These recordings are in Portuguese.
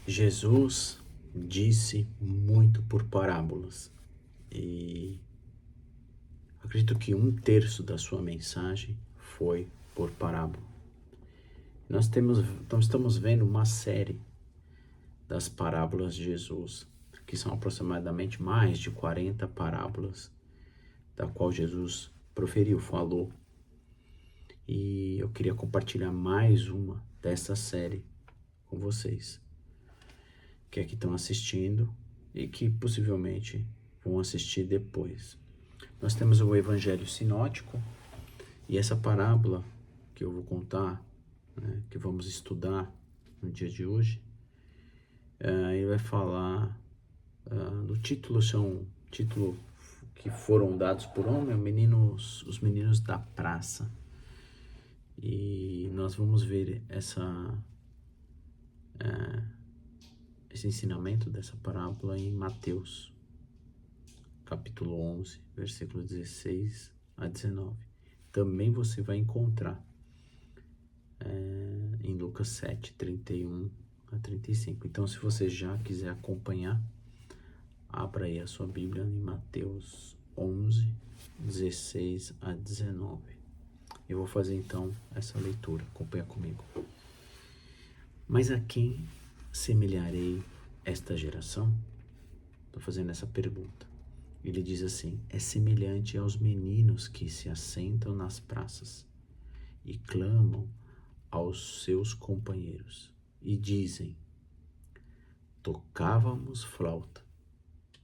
Jesus disse muito por parábolas e acredito que 1/3 da sua mensagem foi por parábola. Nós estamos vendo uma série das parábolas de Jesus, que são aproximadamente mais de 40 parábolas, da qual Jesus proferiu, falou. E eu queria compartilhar mais uma dessa série com vocês, que aqui estão assistindo e que possivelmente vão assistir depois. Nós temos o Evangelho Sinótico e essa parábola que eu vou contar, né, que vamos estudar no dia de hoje, ele vai falar do título, título que foram dados por homem, os meninos da praça. E nós vamos ver esse ensinamento dessa parábola em Mateus, capítulo 11, versículo 16 a 19. Também você vai encontrar em Lucas 7, 31 a 35. Então, se você já quiser acompanhar, abra aí a sua Bíblia em Mateus 11, 16 a 19. Eu vou fazer então essa leitura, acompanha comigo. Mas a quem semelharei esta geração? Estou fazendo essa pergunta. Ele diz assim: é semelhante aos meninos que se assentam nas praças e clamam aos seus companheiros e dizem: tocávamos flauta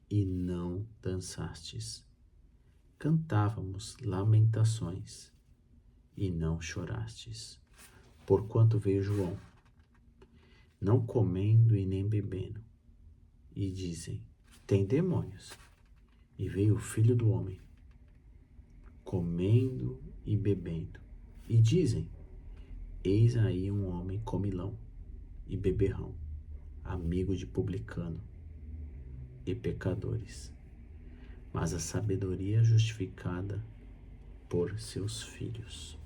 e não dançastes, cantávamos lamentações e não chorastes. Porquanto veio João, não comendo e nem bebendo, e dizem: tem demônios. E veio o Filho do Homem, comendo e bebendo, e dizem: eis aí um homem comilão e beberrão, amigo de publicano e pecadores. Mas a sabedoria é justificada por seus filhos.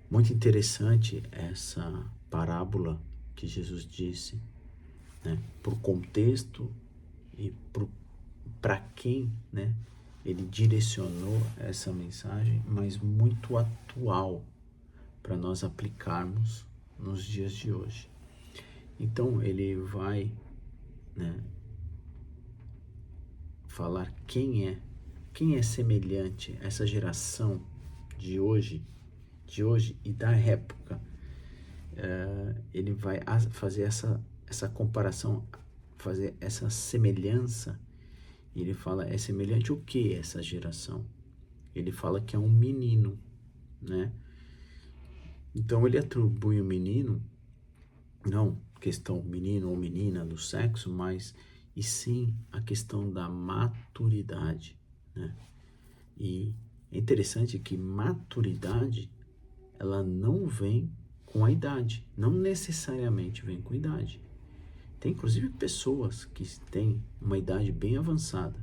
Muito interessante essa parábola que Jesus disse, né, por contexto e para quem, né, ele direcionou essa mensagem, mas muito atual para nós aplicarmos nos dias de hoje. Então ele vai, né, falar quem é semelhante a essa geração de hoje e da época. Ele vai fazer essa comparação, fazer essa semelhança, e ele fala, é semelhante o que essa geração? Ele fala que é um menino, né? Então ele atribui o menino, não questão menino ou menina do sexo, mas e sim a questão da maturidade, né? E é interessante que maturidade, ela não vem com a idade, não necessariamente vem com a idade. Tem inclusive pessoas que têm uma idade bem avançada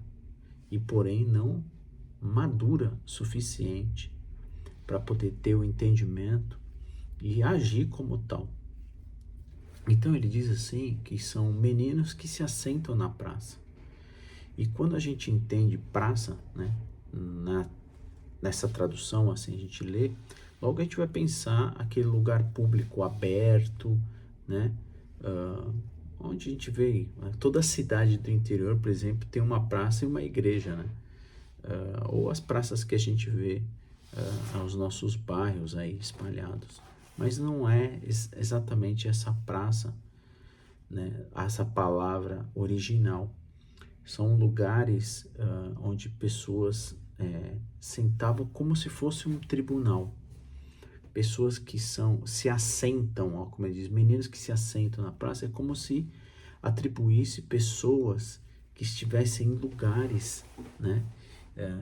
e porém não madura suficiente para poder ter o entendimento e agir como tal. Então ele diz assim que são meninos que se assentam na praça. E quando a gente entende praça, né, nessa tradução, assim a gente lê, logo a gente vai pensar aquele lugar público aberto, né, onde a gente vê, toda a cidade do interior, por exemplo, tem uma praça e uma igreja, né? Ou as praças que a gente vê aos nossos bairros aí espalhados. Mas não é exatamente essa praça, né, essa palavra original. São lugares onde pessoas sentavam como se fosse um tribunal. Pessoas que se assentam, ó, como ele diz, meninos que se assentam na praça, é como se atribuísse pessoas que estivessem em lugares, né,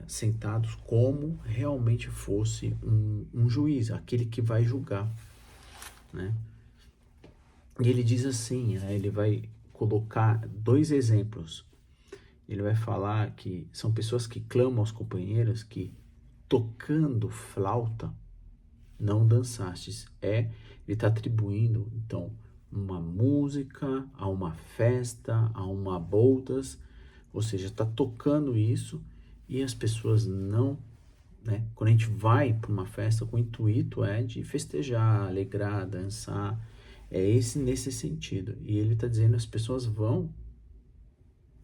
sentados como realmente fosse um juiz, aquele que vai julgar, né? E ele diz assim, né, ele vai colocar 2 exemplos. Ele vai falar que são pessoas que clamam aos companheiros que, tocando flauta, não dançastes. Ele está atribuindo, então, uma música, a uma festa, a uma bodas, ou seja, está tocando isso e as pessoas não, né? Quando a gente vai para uma festa, o intuito é de festejar, alegrar, dançar, é esse nesse sentido. E ele está dizendo as pessoas vão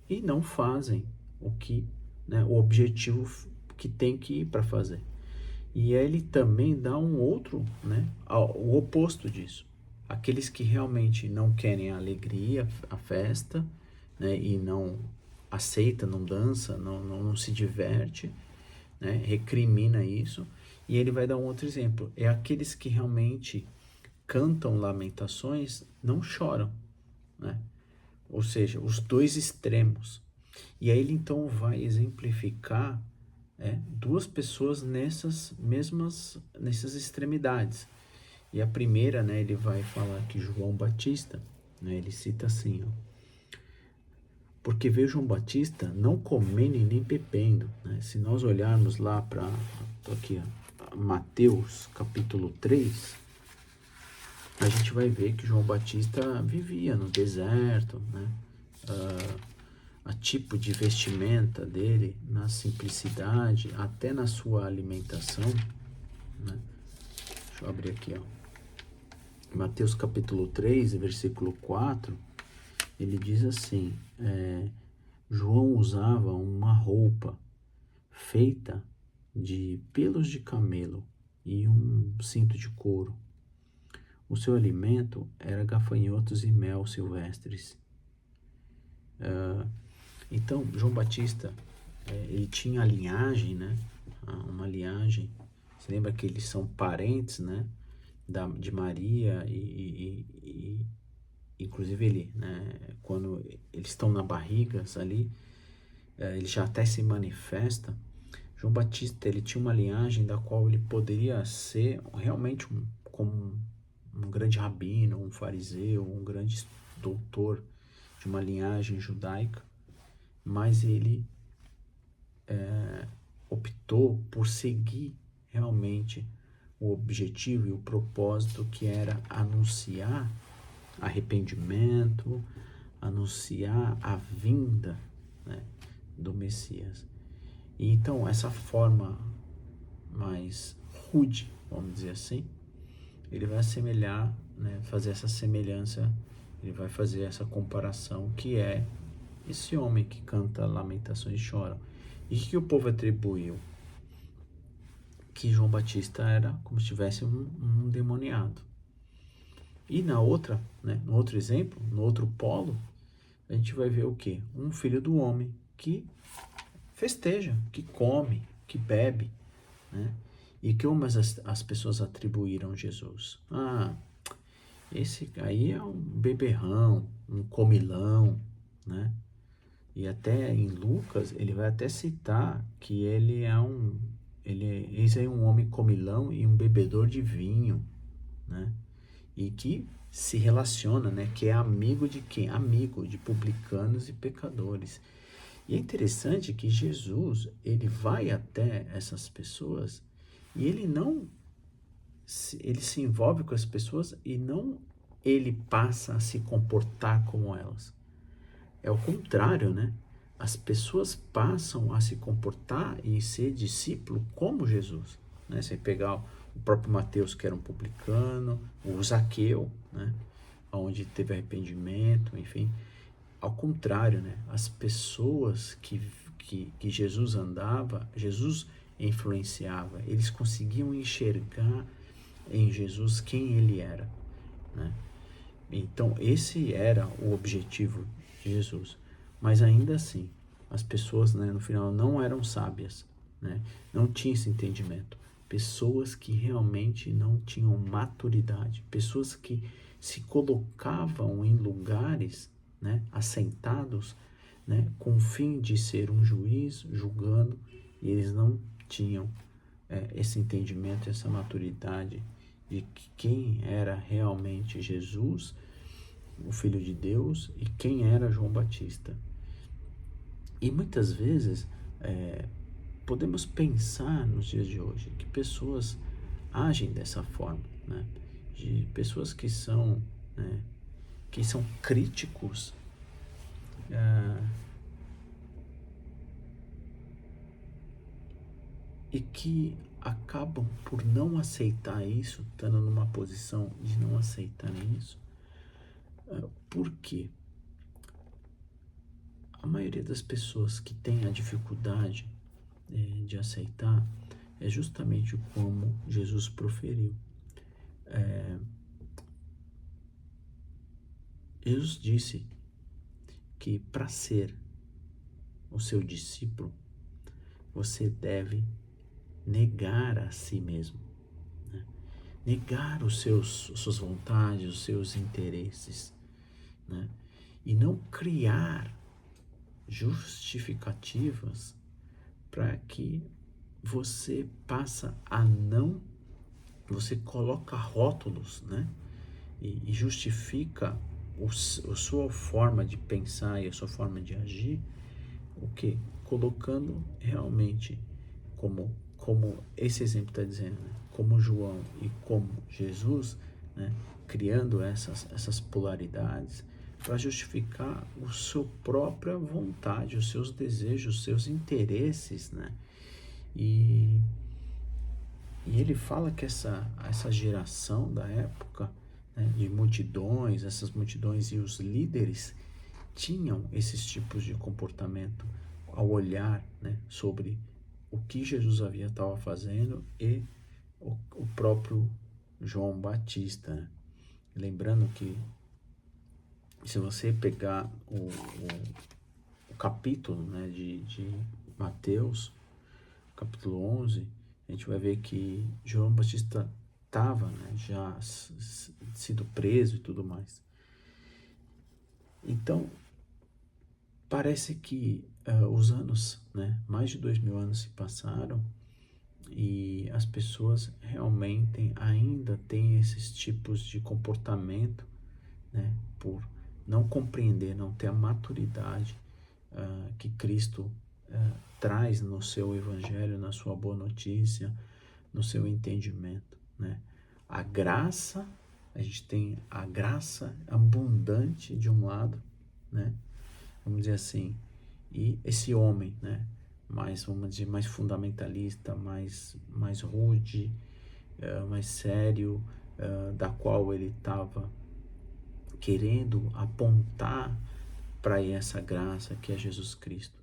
e não fazem o que, né, o objetivo que tem que ir para fazer. E aí ele também dá um outro, né, o oposto disso. Aqueles que realmente não querem a alegria, a festa, né, e não aceita, não dança, não se diverte, né, recrimina isso. E ele vai dar um outro exemplo. É aqueles que realmente cantam lamentações, não choram, né? Ou seja, os dois extremos. E aí ele então vai exemplificar duas pessoas nessas extremidades. E a primeira, né, ele vai falar que João Batista, né, ele cita assim, ó, porque veio João Batista não comendo e nem bebendo, né? Se nós olharmos lá para aqui, ó, Mateus capítulo 3, a gente vai ver que João Batista vivia no deserto, né? A tipo de vestimenta dele, na simplicidade, até na sua alimentação, né? Deixa eu abrir aqui, ó. Mateus capítulo 3, versículo 4, ele diz assim, João usava uma roupa feita de pelos de camelo e um cinto de couro. O seu alimento era gafanhotos e mel silvestres. Então, João Batista, ele tinha a linhagem, né? Uma linhagem. Você lembra que eles são parentes, né? De Maria e inclusive ele, né? Quando eles estão na barriga ali, ele já até se manifesta. João Batista, ele tinha uma linhagem da qual ele poderia ser realmente como um grande rabino, um fariseu, um grande doutor de uma linhagem judaica, mas ele optou por seguir realmente o objetivo e o propósito que era anunciar arrependimento, anunciar a vinda, né, do Messias. E então essa forma mais rude, vamos dizer assim, ele vai assemelhar, né, fazer essa semelhança, ele vai fazer essa comparação que é esse homem que canta lamentações e chora. E o que o povo atribuiu? Que João Batista era como se tivesse um demoniado. E na outra, né, no outro exemplo, no outro polo, a gente vai ver o quê? Um filho do homem que festeja, que come, que bebe, né? E que umas as pessoas atribuíram a Jesus. Esse aí é um beberrão, um comilão, né? E até em Lucas, ele vai até citar que esse é um homem comilão e um bebedor de vinho, né? E que se relaciona, né? Que é amigo de quem? Amigo de publicanos e pecadores. E é interessante que Jesus, ele vai até essas pessoas e ele se envolve com as pessoas e não ele passa a se comportar como elas. É o contrário, né? As pessoas passam a se comportar e ser discípulo como Jesus, né? Você pegar o próprio Mateus, que era um publicano, o Zaqueu, né? Onde teve arrependimento, enfim. Ao contrário, né? As pessoas que Jesus andava, Jesus influenciava, eles conseguiam enxergar em Jesus quem ele era, né? Então, esse era o objetivo de Jesus. Mas ainda assim, as pessoas, né, no final não eram sábias, né? Não tinham esse entendimento. Pessoas que realmente não tinham maturidade, pessoas que se colocavam em lugares, né, assentados, né, com o fim de ser um juiz julgando, e eles não tinham esse entendimento, essa maturidade de quem era realmente Jesus, o Filho de Deus, e quem era João Batista. E muitas vezes podemos pensar nos dias de hoje que pessoas agem dessa forma, né? De pessoas que são, né, que são críticos, e que acabam por não aceitar isso, estando numa posição de não aceitarem isso. Por quê? A maioria das pessoas que tem a dificuldade de aceitar é justamente como Jesus proferiu. Jesus disse que para ser o seu discípulo, você deve negar a si mesmo, né? Negar as suas vontades, os seus interesses, né? E não criar justificativas para que você passa a não, você coloca rótulos, né? E justifica a sua forma de pensar e a sua forma de agir, o que? Colocando realmente como esse exemplo está dizendo, né? Como João e como Jesus, né? Criando essas polaridades para justificar a sua própria vontade, os seus desejos, os seus interesses, né? E ele fala que essa geração da época, né, de multidões, essas multidões e os líderes tinham esses tipos de comportamento ao olhar, né, sobre o que Jesus estava fazendo e o próprio João Batista, né? Lembrando que se você pegar o capítulo, né, de Mateus, capítulo 11, a gente vai ver que João Batista estava, né, já sido preso e tudo mais. Então, parece que os anos, né, mais de 2000 anos se passaram e as pessoas realmente ainda têm esses tipos de comportamento, né, por não compreender, não ter a maturidade que Cristo traz no seu evangelho, na sua boa notícia, no seu entendimento, né? A graça, a gente tem a graça abundante de um lado, né? Vamos dizer assim, e esse homem, né? Mais, vamos dizer, mais fundamentalista, mais rude, mais sério, da qual ele estava querendo apontar para essa graça que é Jesus Cristo.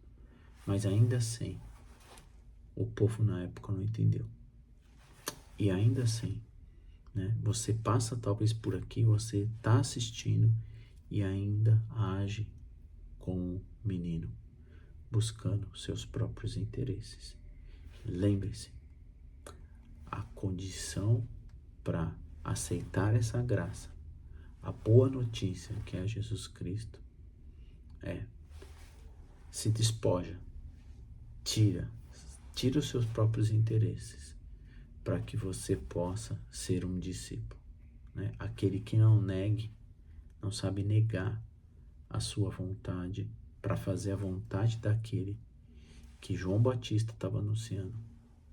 Mas ainda assim, o povo na época não entendeu. E ainda assim, né, você passa talvez por aqui, você está assistindo e ainda age como menino, buscando seus próprios interesses. Lembre-se, a condição para aceitar essa graça, a boa notícia que é Jesus Cristo, se despoja, tira os seus próprios interesses para que você possa ser um discípulo, né? Aquele que não sabe negar a sua vontade para fazer a vontade daquele que João Batista estava anunciando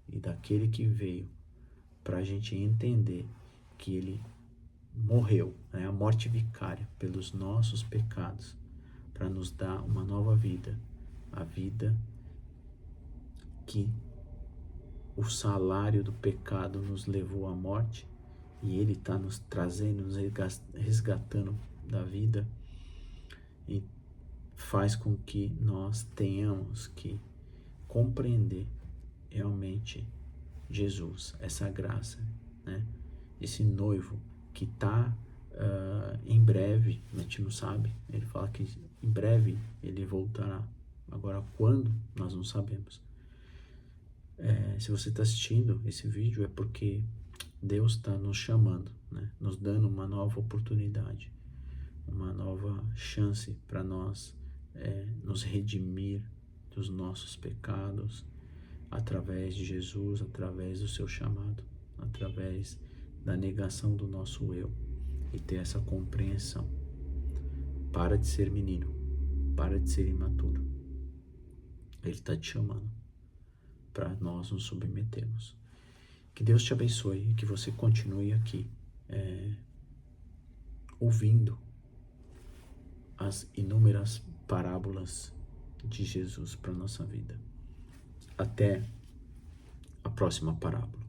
e daquele que veio para a gente entender que ele morreu, né? A morte vicária pelos nossos pecados, para nos dar uma nova vida, a vida que o salário do pecado nos levou à morte e ele está nos trazendo, nos resgatando da vida e faz com que nós tenhamos que compreender realmente Jesus, essa graça, né? Esse noivo que está em breve, a gente não sabe, ele fala que em breve ele voltará. Agora, quando, nós não sabemos. Se você está assistindo esse vídeo é porque Deus está nos chamando, né? Nos dando uma nova oportunidade, uma nova chance para nós nos redimir dos nossos pecados através de Jesus, através do seu chamado, através da negação do nosso eu e ter essa compreensão. Para de ser menino, para de ser imaturo. Ele está te chamando para nós nos submetermos. Que Deus te abençoe e que você continue aqui ouvindo nas inúmeras parábolas de Jesus para a nossa vida. Até a próxima parábola.